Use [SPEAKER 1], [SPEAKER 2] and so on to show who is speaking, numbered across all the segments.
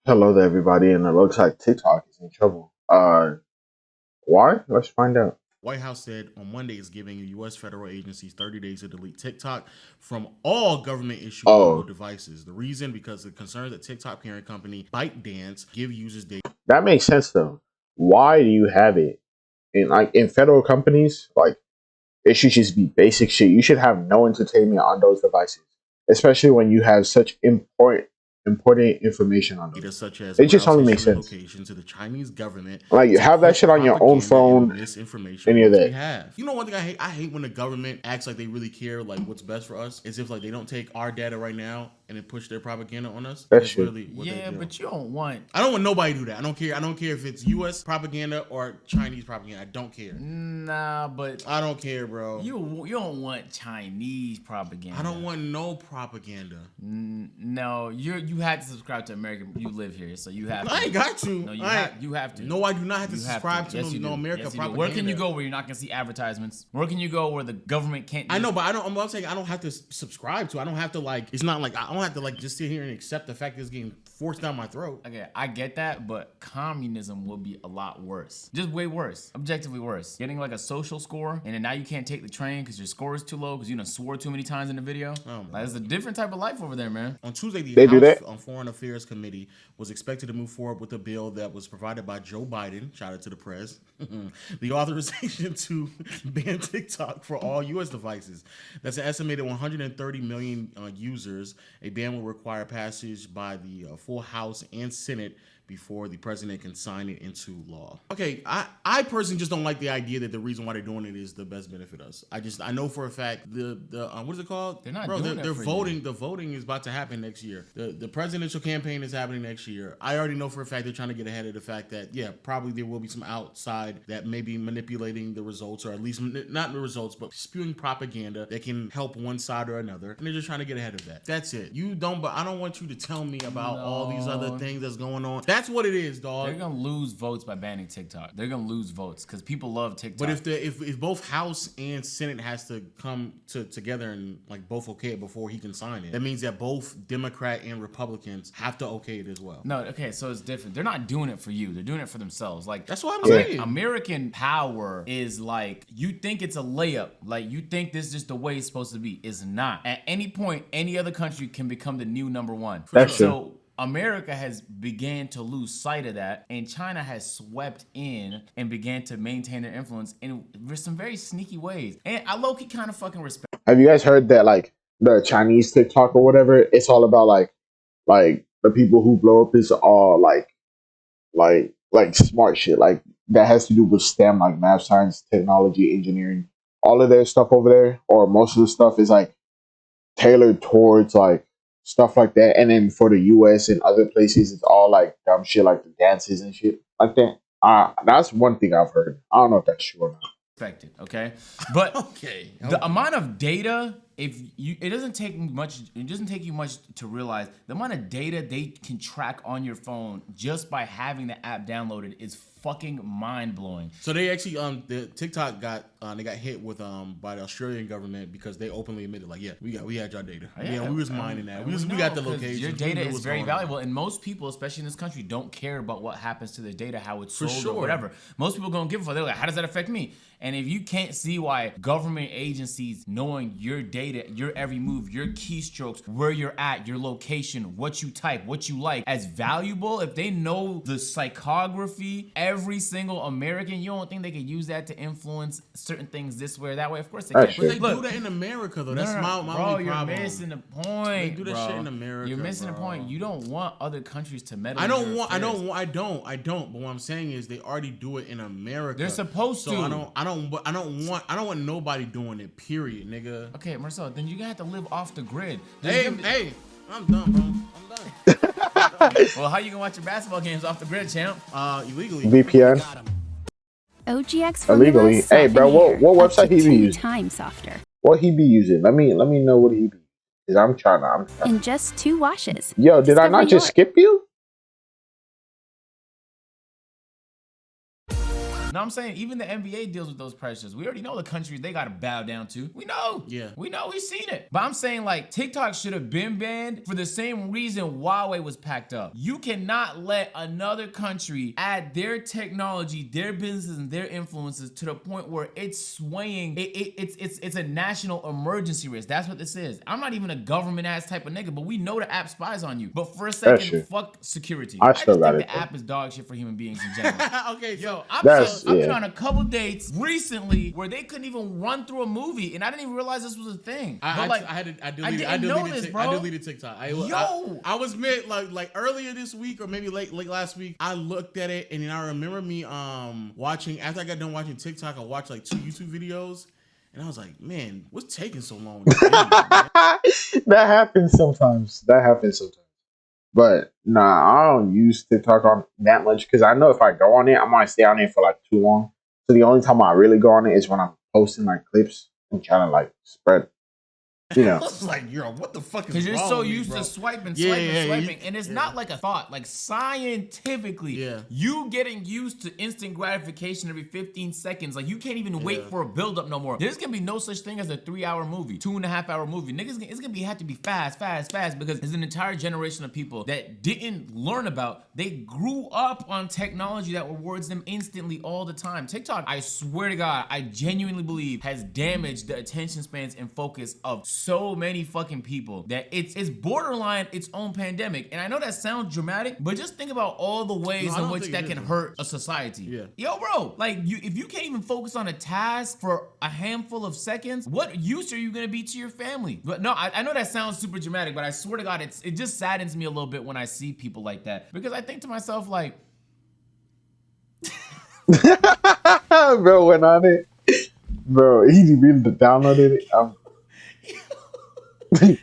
[SPEAKER 1] Hello there, everybody, and it looks like TikTok is in trouble. Why? Let's find out.
[SPEAKER 2] White House said on Monday is giving U.S. federal agencies 30 days to delete TikTok from all government-issued mobile
[SPEAKER 1] Oh,
[SPEAKER 2] devices. The reason, because the concern that TikTok parent company ByteDance give users data.
[SPEAKER 1] that makes sense though. Why do you have it in federal companies? Like, it should just be basic shit. You should have no entertainment on those devices, especially when you have such important information on
[SPEAKER 2] Data
[SPEAKER 1] those.
[SPEAKER 2] such as
[SPEAKER 1] It just
[SPEAKER 2] browse
[SPEAKER 1] only makes
[SPEAKER 2] history and
[SPEAKER 1] sense.
[SPEAKER 2] location to the Chinese government
[SPEAKER 1] Like, you
[SPEAKER 2] to
[SPEAKER 1] have that
[SPEAKER 2] push
[SPEAKER 1] shit on your own
[SPEAKER 2] propaganda and
[SPEAKER 1] phone,
[SPEAKER 2] misinformation
[SPEAKER 1] any
[SPEAKER 2] on
[SPEAKER 1] of
[SPEAKER 2] its
[SPEAKER 1] that.
[SPEAKER 2] behalf. You know one thing I hate? I hate when the government acts like they really care, like what's best for us, as if like they don't take our data right now and then push their propaganda on us.
[SPEAKER 1] That
[SPEAKER 2] That's
[SPEAKER 1] shit.
[SPEAKER 2] literally what they
[SPEAKER 3] Yeah,
[SPEAKER 2] do.
[SPEAKER 3] but you don't want.
[SPEAKER 2] I don't want nobody to do that. I don't care. I don't care if it's U.S. propaganda or Chinese propaganda. I don't care.
[SPEAKER 3] Nah, but
[SPEAKER 2] I don't care, bro.
[SPEAKER 3] you don't want Chinese propaganda.
[SPEAKER 2] I don't want no propaganda.
[SPEAKER 3] No, you had to subscribe to American. You live here, so you have to.
[SPEAKER 2] I ain't got to.
[SPEAKER 3] No, you have to.
[SPEAKER 2] No, I do not have to
[SPEAKER 3] You
[SPEAKER 2] subscribe to
[SPEAKER 3] Yes, you
[SPEAKER 2] no
[SPEAKER 3] do.
[SPEAKER 2] America
[SPEAKER 3] Yes, you do.
[SPEAKER 2] propaganda.
[SPEAKER 3] Where can you go where you're not gonna see advertisements? Where can you go where the government can't?
[SPEAKER 2] I know, but I'm saying I don't have to subscribe to. I don't have to like. It's not like I don't have to like just sit here and accept the fact that it's getting forced down my throat.
[SPEAKER 3] Okay, I get that, but communism would be a lot worse. Just way worse. Objectively worse. Getting like a social score, and then now you can't take the train because your score is too low because you done swore too many times in the video.
[SPEAKER 2] Oh,
[SPEAKER 3] like, it's a different type of life over there, man.
[SPEAKER 2] On Tuesday, the
[SPEAKER 1] They do
[SPEAKER 2] House
[SPEAKER 1] that?
[SPEAKER 2] Foreign Affairs Committee was expected to move forward with a bill that was provided by Joe Biden. Shout out to the press. The authorization to ban TikTok for all U.S. devices. That's an estimated 130 million users. A ban will require passage by the full House and Senate before the president can sign it into law. Okay, I personally just don't like the idea that the reason why they're doing it is the best benefit us. I know for a fact the what is it called?
[SPEAKER 3] They're not
[SPEAKER 2] Bro,
[SPEAKER 3] doing
[SPEAKER 2] they're
[SPEAKER 3] that for
[SPEAKER 2] voting.
[SPEAKER 3] you.
[SPEAKER 2] The voting is about to happen next year. The presidential campaign is happening next year. I already know for a fact they're trying to get ahead of the fact that yeah, probably there will be some outside that may be manipulating the results, or at least not the results, but spewing propaganda that can help one side or another, and they're just trying to get ahead of that. That's it. But I don't want you to tell me about all these other things that's going on. That's what it is, dog.
[SPEAKER 3] They're gonna lose votes by banning TikTok. They're gonna lose votes because people love TikTok.
[SPEAKER 2] But if both House and Senate has to come together and like both okay it before he can sign it, that means that both Democrat and Republicans have to okay it as well.
[SPEAKER 3] No, okay, so it's different. They're not doing it for you. They're doing it for themselves. Like,
[SPEAKER 2] that's what I'm saying.
[SPEAKER 3] American power is like, you think it's a layup. Like, you think this is just the way it's supposed to be. It's not. At any point, any other country can become the new number one.
[SPEAKER 1] That's true.
[SPEAKER 3] So America has began to lose sight of that, and China has swept in and began to maintain their influence in some very sneaky ways. And I low-key kind of fucking respect.
[SPEAKER 1] Have you guys heard that like the Chinese TikTok or whatever? It's all about like the people who blow up is all like smart shit, like that has to do with STEM, like math, science, technology, engineering. All of their stuff over there, or most of the stuff, is like tailored towards like stuff like that. And then for the US and other places, it's all like dumb shit, like the dances and shit like that. That's one thing I've heard. I don't know if that's true or not.
[SPEAKER 3] Okay, but
[SPEAKER 2] Okay.
[SPEAKER 3] the amount of data, it doesn't take you much to realize the amount of data they can track on your phone just by having the app downloaded is fucking mind-blowing.
[SPEAKER 2] So they actually the TikTok got hit with by the Australian government because they openly admitted like yeah, we had your data. Yeah, we was mining that. We got the location.
[SPEAKER 3] Your data is very valuable, and most people, especially in this country, don't care about what happens to their data, how it's sold or whatever. Most people don't give a fuck. They're like, how does that affect me? And if you can't see why government agencies knowing your data, your every move, your keystrokes, where you're at, your location, what you type, what you like, as valuable, if they know the psychography, every single American, you don't think they could use that to influence certain things this way or that way? Of course they can.
[SPEAKER 2] But they do that in America though. That's my only problem.
[SPEAKER 3] You're missing the point.
[SPEAKER 2] They do that shit in America.
[SPEAKER 3] You're missing the point. You don't want other countries to meddle.
[SPEAKER 2] I don't. But what I'm saying is they already do it in America.
[SPEAKER 3] They're supposed to.
[SPEAKER 2] So I don't want nobody doing it. Period, nigga.
[SPEAKER 3] Okay, Marcel, then you have to live off the grid.
[SPEAKER 2] Hey, I'm done, bro. I'm done.
[SPEAKER 3] Well, how you gonna watch your basketball games off the grid, champ?
[SPEAKER 2] Illegally.
[SPEAKER 1] VPN.
[SPEAKER 4] OGX
[SPEAKER 1] Illegally. Hey, bro, what website he be using?
[SPEAKER 4] Times softer.
[SPEAKER 1] What he be using? Let me know what he be. Cause I'm trying.
[SPEAKER 4] In just 2 washes.
[SPEAKER 1] Yo, did I not just skip you?
[SPEAKER 3] No, I'm saying even the NBA deals with those pressures. We already know the countries they gotta bow down to. We know.
[SPEAKER 2] Yeah.
[SPEAKER 3] We know, we've seen it. But I'm saying like TikTok should have been banned for the same reason Huawei was packed up. You cannot let another country add their technology, their businesses, and their influences to the point where it's swaying. It's a national emergency risk. That's what this is. I'm not even a government ass type of nigga, but we know the app spies on you. But for a second, fuck security.
[SPEAKER 1] I
[SPEAKER 3] I
[SPEAKER 1] still
[SPEAKER 3] just
[SPEAKER 1] got
[SPEAKER 3] think
[SPEAKER 1] it,
[SPEAKER 3] the app is dog shit for human beings in general.
[SPEAKER 2] Okay,
[SPEAKER 3] Yo,
[SPEAKER 2] so
[SPEAKER 3] I've been on a couple dates recently where they couldn't even run through a movie, and I didn't even realize this was a thing.
[SPEAKER 2] I deleted TikTok.
[SPEAKER 3] Yo,
[SPEAKER 2] I was mid like earlier this week or maybe late last week. I looked at it and then I remember me watching after I got done watching TikTok. I watched like 2 YouTube videos and I was like, man, what's taking so long?
[SPEAKER 1] That happens sometimes. But nah, I don't use TikTok on that much because I know if I go on it, I might stay on it for like too long. So the only time I really go on it is when I'm posting like clips and trying to like spread. You know,
[SPEAKER 2] it's like, what the fuck is wrong?
[SPEAKER 3] Because you're so
[SPEAKER 2] with me,
[SPEAKER 3] used
[SPEAKER 2] bro?
[SPEAKER 3] to swiping,
[SPEAKER 2] Yeah,
[SPEAKER 3] and it's not like a thought. Like scientifically, you getting used to instant gratification every 15 seconds. Like you can't even wait for a build-up no more. There's gonna be no such thing as a 3-hour movie, 2.5-hour movie. Niggas, it's gonna have to be fast because there's an entire generation of people that didn't learn about. They grew up on technology that rewards them instantly all the time. TikTok, I swear to God, I genuinely believe has damaged the attention spans and focus of so many fucking people that it's borderline its own pandemic. And I know that sounds dramatic, but just think about all the ways in which that can hurt a society.
[SPEAKER 2] Yeah.
[SPEAKER 3] Yo, bro, like if you can't even focus on a task for a handful of seconds, what use are you gonna be to your family? But no, I know that sounds super dramatic, but I swear to God, it just saddens me a little bit when I see people like that, because I think to myself like,
[SPEAKER 1] bro went on it. Bro, he really downloaded it.
[SPEAKER 3] he's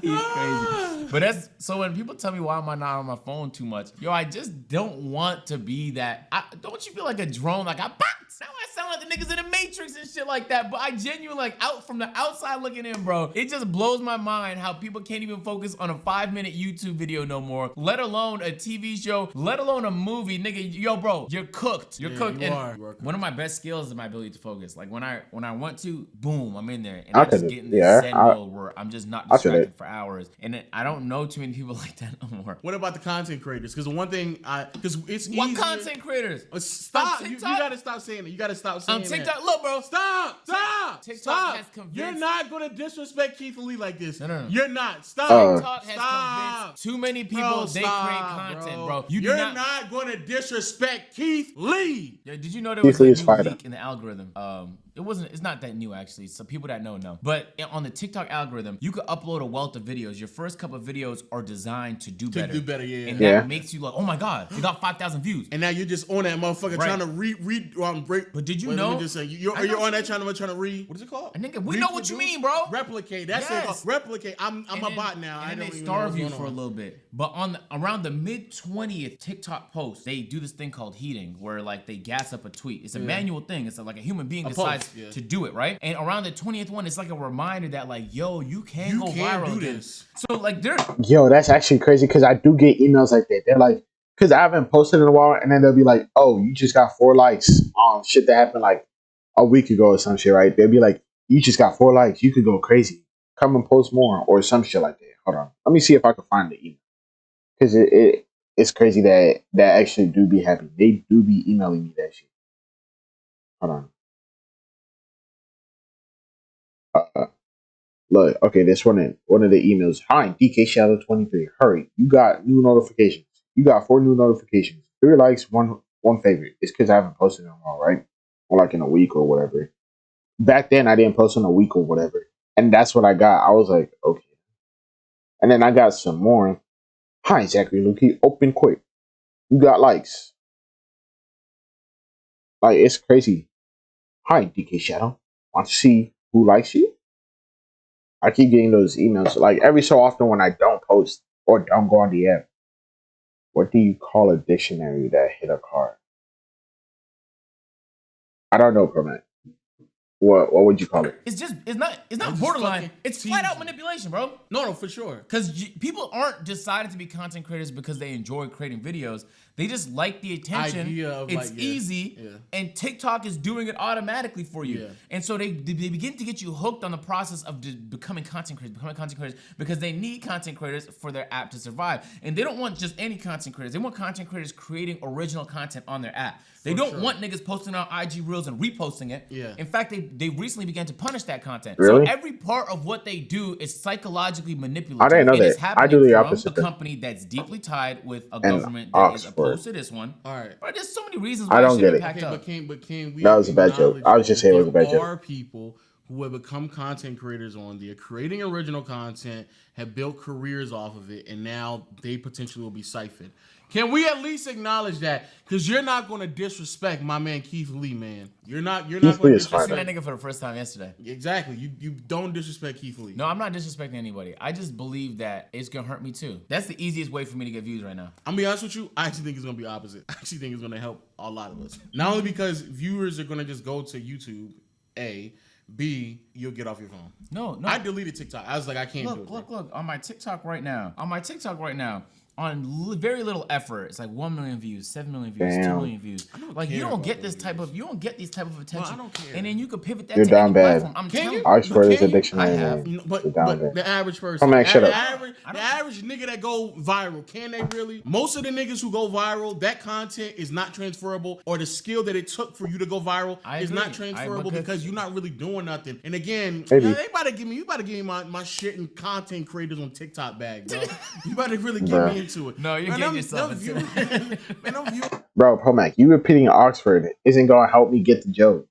[SPEAKER 3] crazy. But that's so when people tell me why am I not on my phone too much, yo, I just don't want to be that. Don't you feel like a drone? Like now I sound like the niggas in the Matrix and shit like that. But I genuinely like out from the outside looking in, bro. It just blows my mind how people can't even focus on a 5-minute YouTube video no more, let alone a TV show, let alone a movie, nigga. Yo, bro, you're cooked. You're cooked.
[SPEAKER 2] You
[SPEAKER 3] and
[SPEAKER 2] are cooked.
[SPEAKER 3] One of my best skills is my ability to focus. Like when I want to, boom, I'm in there, and I just get in this zen mode where I'm just not distracted for hours. And I don't know too many people like that no more.
[SPEAKER 2] What about the content creators? Because the one thing because it's
[SPEAKER 3] What
[SPEAKER 2] easier.
[SPEAKER 3] content creators?
[SPEAKER 2] Stop! You gotta stop saying it. You gotta stop saying
[SPEAKER 3] TikTok,
[SPEAKER 2] that.
[SPEAKER 3] look, bro.
[SPEAKER 2] Stop!
[SPEAKER 3] TikTok has convinced.
[SPEAKER 2] You're not gonna disrespect Keith Lee like this.
[SPEAKER 3] No.
[SPEAKER 2] You're not. Stop.
[SPEAKER 3] TikTok has convinced too many people create content, bro.
[SPEAKER 2] You're not gonna disrespect Keith Lee.
[SPEAKER 3] Yeah, did you know there was a new leak in the algorithm? It's not that new actually. So people that know. But on the TikTok algorithm, you could upload a wealth of videos. Your first couple of videos are designed to do better. And that makes you like, oh my God, they got 5,000 views.
[SPEAKER 2] And now you're just on that motherfucker trying to break.
[SPEAKER 3] But did you know?
[SPEAKER 2] Let me just say, you're on that channel trying to read. What is it called?
[SPEAKER 3] Nigga, we know what you mean, bro.
[SPEAKER 2] Replicate. That's it. Replicate. I'm a bot now.
[SPEAKER 3] And then they starve you for a little bit. But around the mid-20th TikTok post, they do this thing called heating, where like they gas up a tweet. It's a manual thing. It's like a human being decides to do it, right? And around the 20th one, it's like a reminder that like, yo, you can go viral. Do this. So like
[SPEAKER 1] yo, that's actually crazy because I do get emails like that. They're like, because I haven't posted in a while, and then they'll be like, oh, you just got 4 likes on shit that happened like a week ago or some shit, right? They'll be like, you just got 4 likes. You could go crazy. Come and post more or some shit like that. Hold on. Let me see if I can find the email. Because it's crazy that actually do be happening. They do be emailing me that shit. Hold on. Look, okay, this one of the emails. Hi, DkShadow23. Hurry, you got new notifications. You got 4 new notifications. 3 likes, one favorite. It's because I haven't posted in a while, right? Or like in a week or whatever. Back then, I didn't post in a week or whatever. And that's what I got. I was like, okay. And then I got some more. Hi, Zakarey Lukey. Open quick. You got likes. Like, it's crazy. Hi, DkShadow. Want to see who likes you? I keep getting those emails. Like, every so often when I don't post or don't go on the app. What do you call a dictionary that hit a card? I don't know, Permanent. What would you call it?
[SPEAKER 3] It's not
[SPEAKER 2] just
[SPEAKER 3] borderline.
[SPEAKER 2] fucking
[SPEAKER 3] It's flat out
[SPEAKER 2] teasing.
[SPEAKER 3] manipulation, bro.
[SPEAKER 2] No, for sure.
[SPEAKER 3] Because people aren't deciding to be content creators because they enjoy creating videos. They just like the attention.
[SPEAKER 2] Idea of,
[SPEAKER 3] it's
[SPEAKER 2] like, yeah,
[SPEAKER 3] easy,
[SPEAKER 2] yeah.
[SPEAKER 3] and TikTok is doing it automatically for you.
[SPEAKER 2] Yeah.
[SPEAKER 3] And so they begin to get you hooked on the process of becoming content creators because they need content creators for their app to survive. And they don't want just any content creators. They want content creators creating original content on their app. They don't want niggas posting on IG Reels and reposting it.
[SPEAKER 2] Yeah.
[SPEAKER 3] In fact, they recently began to punish that content.
[SPEAKER 1] Really?
[SPEAKER 3] So every part of what they do is psychologically manipulative.
[SPEAKER 1] I didn't know
[SPEAKER 3] and it's
[SPEAKER 1] that.
[SPEAKER 3] happening
[SPEAKER 1] I do the
[SPEAKER 3] from
[SPEAKER 1] opposite
[SPEAKER 3] a
[SPEAKER 1] then.
[SPEAKER 3] company that's deeply tied with a
[SPEAKER 1] And
[SPEAKER 3] government that is
[SPEAKER 1] Oxford.
[SPEAKER 3] opposed to this one.
[SPEAKER 2] All right.
[SPEAKER 3] But there's so many reasons
[SPEAKER 1] I
[SPEAKER 3] why
[SPEAKER 1] don't
[SPEAKER 3] it
[SPEAKER 1] get
[SPEAKER 3] shouldn't
[SPEAKER 1] it.
[SPEAKER 3] pack up.
[SPEAKER 2] But can we
[SPEAKER 1] That was a bad joke.
[SPEAKER 2] acknowledge
[SPEAKER 1] I was just
[SPEAKER 2] that
[SPEAKER 1] saying it was a bad
[SPEAKER 2] there
[SPEAKER 1] joke.
[SPEAKER 2] are people who have become content creators on there, creating original content, have built careers off of it, and now they potentially will be siphoned. Can we at least acknowledge that? Because you're not going to disrespect my man Keith Lee, man. You're not
[SPEAKER 1] Keith
[SPEAKER 2] going
[SPEAKER 1] Lee
[SPEAKER 2] to
[SPEAKER 1] is fine.
[SPEAKER 3] I seen that
[SPEAKER 2] disrespect.
[SPEAKER 3] nigga for the first time yesterday.
[SPEAKER 2] Exactly. You don't disrespect Keith Lee.
[SPEAKER 3] No, I'm not disrespecting anybody. I just believe that it's gonna hurt me too. That's the easiest way for me to get views right now.
[SPEAKER 2] I'm gonna be honest with you. I actually think it's gonna be opposite. I actually think it's gonna help a lot of us. Not only because viewers are gonna just go to YouTube, A, B, you'll get off your phone.
[SPEAKER 3] No.
[SPEAKER 2] I deleted TikTok. I was like, I can't do it.
[SPEAKER 3] Look. On my TikTok right now. On very little effort, it's like 1 million views, 7 million views,
[SPEAKER 1] Damn.
[SPEAKER 3] 2 million views. Like you
[SPEAKER 2] care
[SPEAKER 3] don't
[SPEAKER 2] about
[SPEAKER 3] get
[SPEAKER 2] those
[SPEAKER 3] these type of attention.
[SPEAKER 2] I don't care.
[SPEAKER 3] And then you could pivot that
[SPEAKER 1] You're
[SPEAKER 3] to
[SPEAKER 1] down
[SPEAKER 3] any
[SPEAKER 1] bad.
[SPEAKER 3] platform. I'm
[SPEAKER 2] Can
[SPEAKER 3] telling
[SPEAKER 2] you?
[SPEAKER 3] you.
[SPEAKER 1] Oxford is a
[SPEAKER 2] Can you?
[SPEAKER 1] dictionary.
[SPEAKER 3] I have.
[SPEAKER 1] name.
[SPEAKER 2] But
[SPEAKER 1] You're down bad.
[SPEAKER 2] the average person,
[SPEAKER 1] Come on, shut up.
[SPEAKER 2] the average nigga that go viral, can they really? Most of the niggas who go viral, that content is not transferable, or the skill that it took for you to go viral
[SPEAKER 3] I
[SPEAKER 2] is
[SPEAKER 3] agree.
[SPEAKER 2] not transferable because you're not really doing nothing. And again,
[SPEAKER 1] Maybe.
[SPEAKER 2] you about to give me my shit and content creators on TikTok bag, bro. You about to really get
[SPEAKER 1] Bruh.
[SPEAKER 2] me into it.
[SPEAKER 3] No, you're
[SPEAKER 2] Man,
[SPEAKER 3] getting
[SPEAKER 2] them
[SPEAKER 3] yourself into
[SPEAKER 2] viewers- Man, them viewers
[SPEAKER 1] Bro, Pomac, you repeating Oxford isn't going to help me get the joke.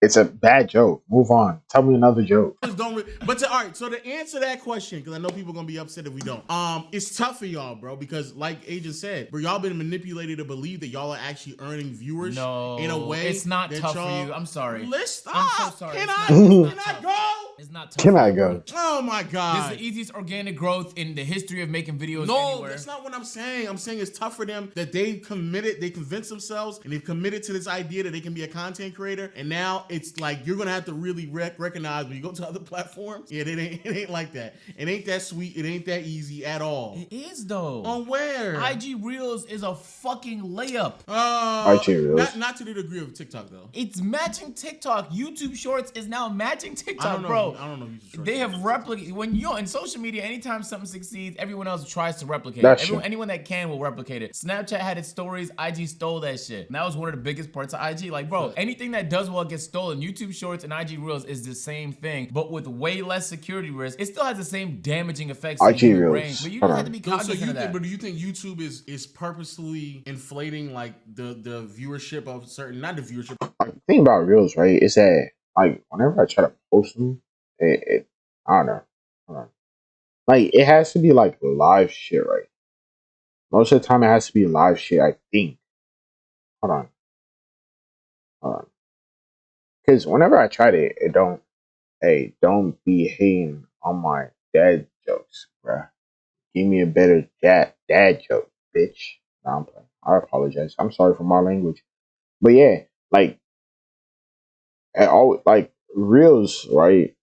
[SPEAKER 1] It's a bad joke. Move on. Tell me another joke.
[SPEAKER 2] don't re- but all right, so to answer that question, because I know people are gonna be upset if we don't, it's tough for y'all, bro, because like Agent said, bro, y'all been manipulated to believe that y'all are actually earning viewers
[SPEAKER 3] No,
[SPEAKER 2] in a way.
[SPEAKER 3] it's not
[SPEAKER 2] that
[SPEAKER 3] tough for
[SPEAKER 2] y'all-
[SPEAKER 3] you. I'm sorry.
[SPEAKER 2] Let's stop.
[SPEAKER 3] I'm so sorry.
[SPEAKER 2] Can
[SPEAKER 3] It's
[SPEAKER 2] I?
[SPEAKER 3] not-
[SPEAKER 2] Can I go?
[SPEAKER 3] It's not tough.
[SPEAKER 1] Can
[SPEAKER 3] for
[SPEAKER 1] I
[SPEAKER 3] you,
[SPEAKER 1] go?
[SPEAKER 3] bro.
[SPEAKER 2] Oh my
[SPEAKER 3] This
[SPEAKER 2] god.
[SPEAKER 3] is the easiest organic growth in the history of making videos
[SPEAKER 2] No,
[SPEAKER 3] anywhere.
[SPEAKER 2] that's not what I'm saying. I'm saying it's tough for them that they convinced themselves, and they've committed to this idea that they can be a content creator. And now it's like you're gonna have to really recognize when you go to other platforms. Yeah, it ain't like that. It ain't that sweet. It ain't that easy at all.
[SPEAKER 3] It is though.
[SPEAKER 2] On where?
[SPEAKER 3] IG Reels is a fucking layup.
[SPEAKER 1] IG Reels.
[SPEAKER 2] Not to the degree of TikTok though.
[SPEAKER 3] It's matching TikTok. YouTube Shorts is now matching TikTok, bro.
[SPEAKER 2] I don't know. YouTube Shorts.
[SPEAKER 3] They have replicated when you're in social media. Anytime something succeeds, everyone else tries to replicate
[SPEAKER 1] That's
[SPEAKER 3] it.
[SPEAKER 1] true.
[SPEAKER 3] Anyone that can will replicate it. Snapchat had its stories. IG stole that shit. And that was one of the biggest parts of IG. Like, bro, anything that does well gets stolen. YouTube Shorts and IG Reels is the same thing, but with way less security risk. It still has the same damaging effects to the
[SPEAKER 1] IG
[SPEAKER 3] human
[SPEAKER 1] Reels.
[SPEAKER 3] brain, but you
[SPEAKER 1] Hold
[SPEAKER 3] just have
[SPEAKER 1] on.
[SPEAKER 3] to be
[SPEAKER 2] So
[SPEAKER 3] cognizant
[SPEAKER 2] you
[SPEAKER 3] of that.
[SPEAKER 2] think, but do you think YouTube is purposely inflating like the viewership of certain, not the viewership?
[SPEAKER 1] The thing about Reels, right, is that, like, whenever I try to post them, I don't know. Like, it has to be, like, live shit, right? Most of the time, it has to be live shit, I think. Hold on. Because whenever I tried it, don't be hating on my dad jokes, bruh. Give me a better dad joke, bitch. Nah, I'm playing. I apologize. I'm sorry for my language. But yeah, like, Reels, right,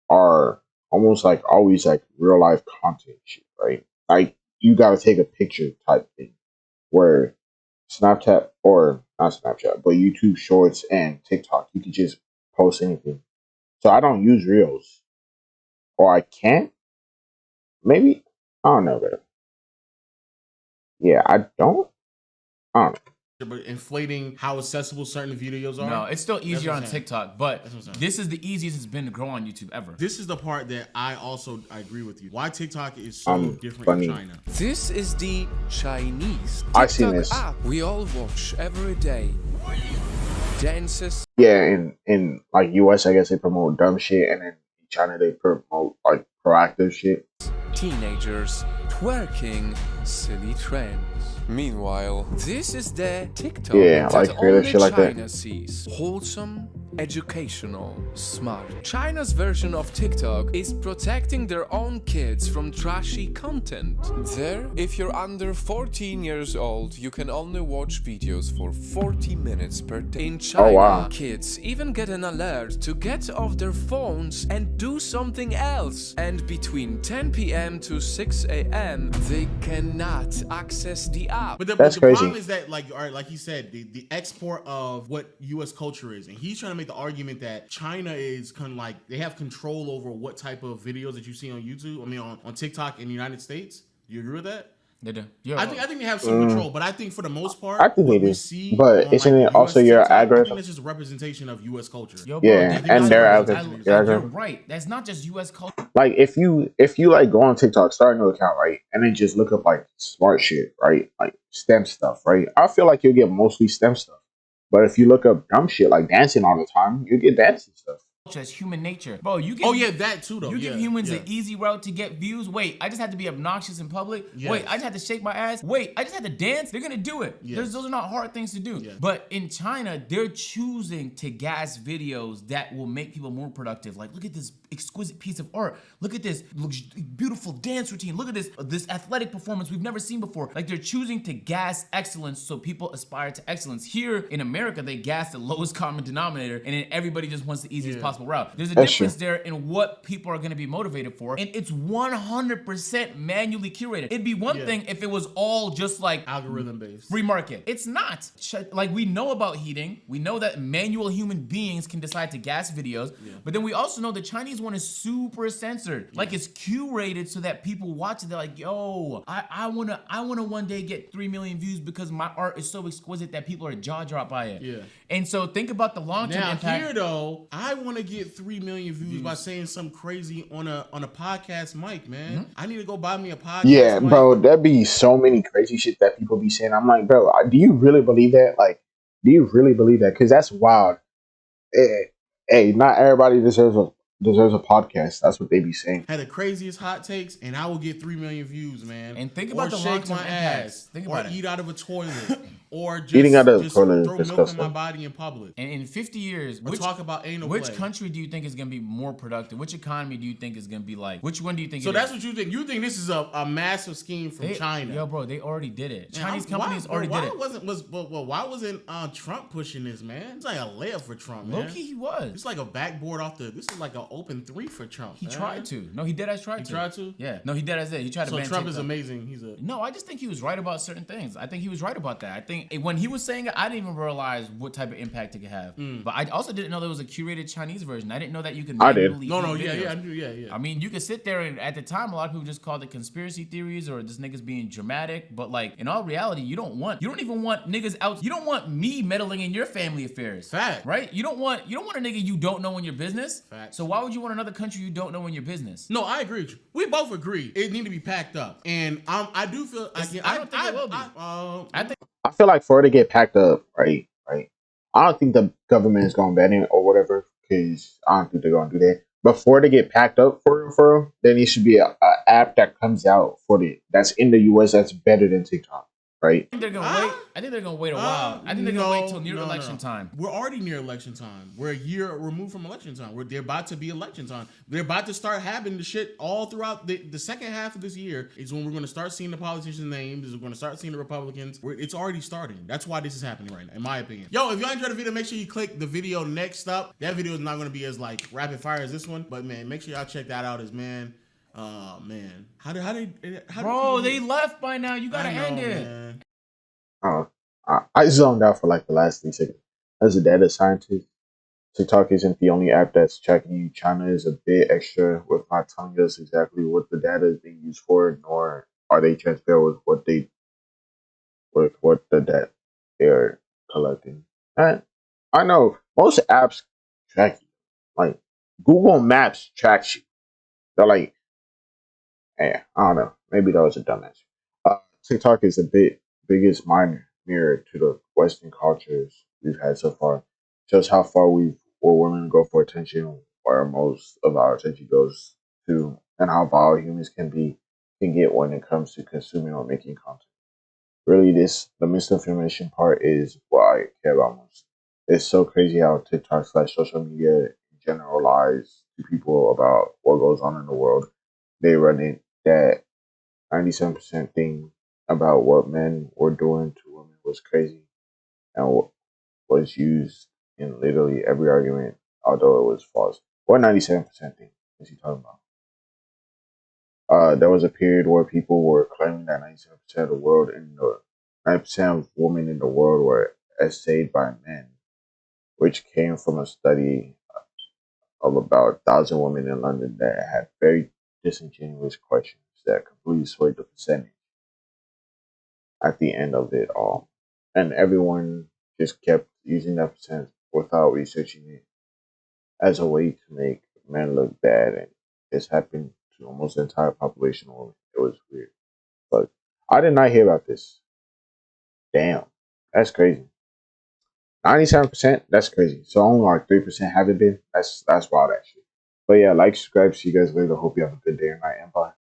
[SPEAKER 1] are almost like always like real life content shit, right? Like, you gotta take a picture type thing, where Snapchat, or not Snapchat, but YouTube Shorts and TikTok, you can just post anything. So I don't use Reels, or I can't. Maybe, I don't know, but yeah, I don't know.
[SPEAKER 2] But inflating how accessible certain videos are.
[SPEAKER 3] No, it's still easier
[SPEAKER 2] what
[SPEAKER 3] on
[SPEAKER 2] I'm saying.
[SPEAKER 3] TikTok, but
[SPEAKER 2] That's what I'm saying.
[SPEAKER 3] this is the easiest it's been to grow on YouTube ever.
[SPEAKER 2] This is the part that I agree with you. Why TikTok is so different
[SPEAKER 1] funny.
[SPEAKER 2] in China.
[SPEAKER 5] This is the Chinese
[SPEAKER 1] I've seen
[SPEAKER 5] TikTok
[SPEAKER 1] this.
[SPEAKER 5] app we all watch every day. Dances,
[SPEAKER 1] Yeah, in like US, I guess they promote dumb shit, and then in China they promote like proactive shit.
[SPEAKER 5] teenagers, twerking, silly trends. Meanwhile, this is the TikTok
[SPEAKER 1] Yeah,
[SPEAKER 5] that
[SPEAKER 1] like creative
[SPEAKER 5] only
[SPEAKER 1] shit like that.
[SPEAKER 5] China sees. Wholesome, educational, smart. China's version of TikTok is protecting their own kids from trashy content. There, if you're under 14 years old, you can only watch videos for 40 minutes per day. In China, kids even get an alert to get off their phones and do something else. And between 10 p.m. to 6 a.m., they cannot access the app.
[SPEAKER 2] But the
[SPEAKER 1] crazy.
[SPEAKER 2] problem is that, like, all right, like he said, the export of what U.S. culture is, and he's trying to make the argument that China is kind of like they have control over what type of videos that you see on YouTube. I mean, on TikTok in the United States. Do you agree with that?
[SPEAKER 3] They do.
[SPEAKER 2] I think they have some control, but I think for the most part,
[SPEAKER 1] I think
[SPEAKER 2] what
[SPEAKER 1] they
[SPEAKER 2] we
[SPEAKER 1] do.
[SPEAKER 2] see
[SPEAKER 1] But
[SPEAKER 2] on,
[SPEAKER 1] isn't
[SPEAKER 2] like,
[SPEAKER 1] it also
[SPEAKER 2] US
[SPEAKER 1] your
[SPEAKER 2] TikTok, I
[SPEAKER 1] algorithm?
[SPEAKER 2] think it's just a representation of U.S. culture.
[SPEAKER 3] Yo, bro,
[SPEAKER 1] Yeah, and their algorithm.
[SPEAKER 3] you're right. That's not just U.S. culture.
[SPEAKER 1] Like if you like go on TikTok, start a new account, right, and then just look up like smart shit, right, like STEM stuff, right. I feel like you'll get mostly STEM stuff, but if you look up dumb shit like dancing all the time, you get dancing stuff.
[SPEAKER 3] As human nature, bro. You give,
[SPEAKER 2] Oh yeah, that too though.
[SPEAKER 3] You give humans an easy route to get views. Wait, I just had to be obnoxious in public.
[SPEAKER 2] Yes.
[SPEAKER 3] Wait, I just had to shake my ass. Wait, I just had to dance. They're gonna do it.
[SPEAKER 2] Yes.
[SPEAKER 3] Those are not hard things to do.
[SPEAKER 2] Yes.
[SPEAKER 3] But in China, they're choosing to gas videos that will make people more productive. Like, look at this exquisite piece of art. Look at this beautiful dance routine. Look at this athletic performance we've never seen before. Like, they're choosing to gas excellence so people aspire to excellence. Here in America, they gas the lowest common denominator, and then everybody just wants the easiest possible route. There's a difference there in what people are going to be motivated for, and it's 100% manually curated. It'd be one thing if it was all just like
[SPEAKER 2] algorithm based,
[SPEAKER 3] free market. It's not. Like, we know about heating. We know that manual human beings can decide to gas videos, but then we also know the Chinese one is super censored. Like, it's curated so that people watch it. They're like, yo, I wanna one day get 3 million views because my art is so exquisite that people are jaw dropped by it.
[SPEAKER 2] Yeah.
[SPEAKER 3] And so think about the long-term impact.
[SPEAKER 2] Now here though, I want to get 3 million views by saying something crazy on a podcast mic, man. I need to go buy me a podcast.
[SPEAKER 1] Yeah,
[SPEAKER 2] mic.
[SPEAKER 1] bro, there'd be so many crazy shit that people be saying. I'm like, bro, do you really believe that? Like, do you really believe that? Because that's wild. Hey, not everybody deserves a podcast. That's what they be saying.
[SPEAKER 2] Had the craziest hot takes, and I will get 3 million views, man.
[SPEAKER 3] And think about the long-term impacts. Think about it.
[SPEAKER 2] Eat out of a toilet, or just,
[SPEAKER 1] Eating out of a
[SPEAKER 2] just
[SPEAKER 1] toilet is
[SPEAKER 2] throw milk in
[SPEAKER 1] disgusting.
[SPEAKER 2] my body in public.
[SPEAKER 3] And in 50 years,
[SPEAKER 2] Or talk about anal
[SPEAKER 3] which
[SPEAKER 2] play.
[SPEAKER 3] country do you think is going to be more productive? Which economy do you think is going to be like? Which one do you think?
[SPEAKER 2] So that's what you think? You think this is a massive scheme from China?
[SPEAKER 3] Yo, bro, they already did it.
[SPEAKER 2] Man,
[SPEAKER 3] Chinese companies already did it.
[SPEAKER 2] Why wasn't Trump pushing this, man? It's like a layup for Trump, man.
[SPEAKER 3] Low-key, he was.
[SPEAKER 2] It's like a backboard off the. This is like an open 3 for Trump.
[SPEAKER 3] He
[SPEAKER 2] man.
[SPEAKER 3] tried to. No, he deadass tried to.
[SPEAKER 2] He tried to?
[SPEAKER 3] Yeah. No, he deadass did. He tried to
[SPEAKER 2] So
[SPEAKER 3] ban
[SPEAKER 2] Trump
[SPEAKER 3] TikTok.
[SPEAKER 2] is amazing. He's a.
[SPEAKER 3] No, I just think he was right about certain things. I think he was right about that. I think when he was saying it, I didn't even realize what type of impact it could have. But I also didn't know there was a curated Chinese version. I didn't know that you could manually
[SPEAKER 2] No,
[SPEAKER 3] edit videos.
[SPEAKER 2] I do, yeah.
[SPEAKER 3] I mean, you could sit there and at the time, a lot of people just called it conspiracy theories or this nigga's being dramatic. But like in all reality, you don't even want niggas out. You don't want me meddling in your family affairs.
[SPEAKER 2] Fact.
[SPEAKER 3] Right? You don't want a nigga you don't know in your business.
[SPEAKER 2] Fact.
[SPEAKER 3] So why would you want another country you don't know in your business?
[SPEAKER 2] No, I agree with you. We both agree it need to be packed up, and I do feel.
[SPEAKER 3] I don't think it will be.
[SPEAKER 1] I feel like for it to get packed up, right. I don't think the government is going to ban it or whatever, because I don't think they're going to do that. But for it to get packed up for real, there needs to be a app that comes out that's in the US that's better than TikTok, right?
[SPEAKER 3] I think they're gonna wait. I think they're gonna wait a while. I think they're gonna wait till near election time.
[SPEAKER 2] We're already near election time. We're a year removed from election time. They're about to be election time. They're about to start having the shit all throughout the second half of this year is when we're going to start seeing the politicians' names. Is we're going to start seeing the Republicans. It's already starting. That's why this is happening right now, in my opinion. Yo, if y'all enjoyed the video, make sure you click the video next up. That video is not going to be as like rapid fire as this one, but man, make sure y'all check that out. Man, how
[SPEAKER 3] Bro, they left by now. You gotta end it.
[SPEAKER 2] Man.
[SPEAKER 1] I zoned out for like the last 3 seconds. As a data scientist, TikTok isn't the only app that's tracking you. China is a bit extra with not telling us exactly what the data is being used for, nor are they transparent with what the data they're collecting. And I know most apps track you. Like Google Maps tracks you. They're like, I don't know. Maybe that was a dumb answer. TikTok is a biggest mirror to the Western cultures we've had so far. Just how far we're willing to go for attention, where most of our attention goes to, and how vile humans can get when it comes to consuming or making content. Really, the misinformation part is what I care about most. it's so crazy how TikTok slash social media generalize to people about what goes on in the world. They run it that 97% thing about what men were doing to women was crazy and was used in literally every argument, although it was false. What 97% thing is he talking about? There was a period where people were claiming that 97% of the world in the 90% of women in the world were essayed by men, which came from a study of about 1,000 women in London that had very disingenuous questions that completely swayed the percentage at the end of it all. And everyone just kept using that percent without researching it as a way to make men look bad. And this happened to almost the entire population of women. It was weird. But I did not hear about this. Damn. That's crazy. 97%, that's crazy. So only like 3% haven't been. That's wild actually. But yeah, like, subscribe, see you guys later. Hope you have a good day or night, and bye.